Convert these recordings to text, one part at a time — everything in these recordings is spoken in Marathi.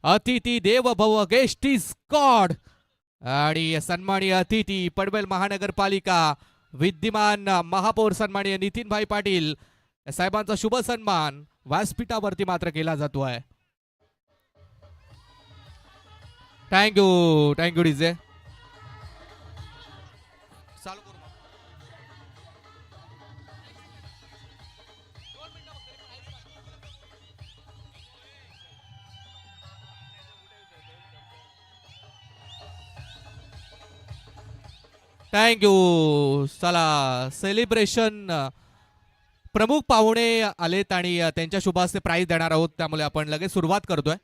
अतिथी देव भव गेस्ट इज गॉड आणि सन्माननीय अतिथी पनवेल महानगरपालिका विद्यमान महापौर सन्माननीय नितीनभाई पाटील साहेबांचा शुभ सन्मान व्यासपीठावरती मात्र केला जातोय. Thank you DJ. थँक्यू. चला सेलिब्रेशन प्रमुख पाहुणे आलेत आणि त्यांच्या शुभ हस्ते प्राइज देणार आहोत, त्यामुळे आपण लगेच सुरुवात करतोय.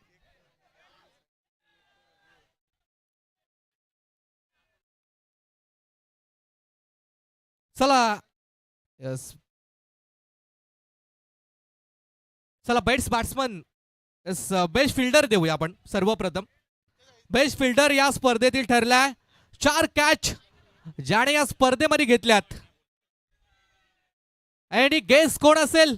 चला चला बेस्ट बॅट्समन बेस्ट फिल्डर देऊया आपण. सर्वप्रथम बेस्ट फिल्डर या स्पर्धेतील ठरलाय. 4 कॅच ज्याने या स्पर्धेमध्ये घेतल्यात. आणि गेस कोण असेल?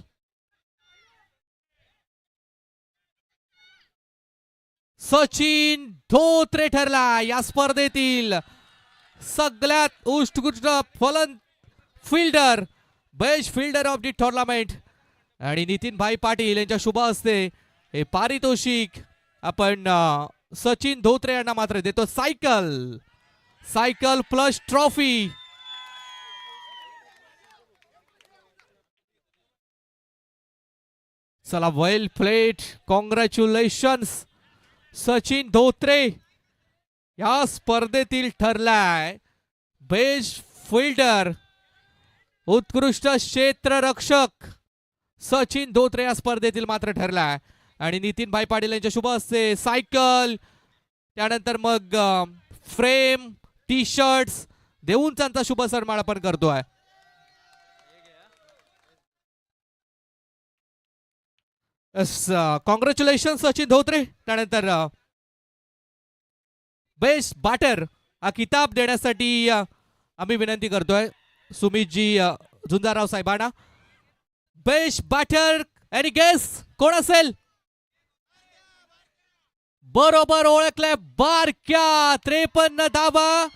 सचिन धोत्रे ठरला या स्पर्धेतील सगळ्यात उत्कृष्ट fielder, best fielder of the tournament. आणि नितीनभाई पाटील यांच्या शुभ हस्ते हे पारितोषिक आपण सचिन धोत्रे यांना मात्र देतो. Cycle plus trophy. चला वेल प्लेड. कॉंग्रॅच्युलेशन्स सचिन धोत्रे या स्पर्धेतील ठरलाय बेस्ट फिल्डर, उत्कृष्ट क्षेत्ररक्षक सचिन धोत्रे या स्पर्धेतील मात्र ठरलाय. आणि नितीनभाई पाटील यांच्या शुभ हस्ते सायकल, त्यानंतर मग फ्रेम, टी शर्ट्स देऊन त्यांचा शुभ सन्मान आपण करतोय. कॉंग्रॅच्युलेशन सचिन धोत्रे. त्यानंतर बेस्ट बॅटर हा किताब देण्यासाठी आम्ही विनंती करतोय सुमितजी झुंजारराव साहेबांना. बेस्ट बॅटर आणि गेस कोण असेल? बरोबर ओळखलंय. बारक्या 53 धावा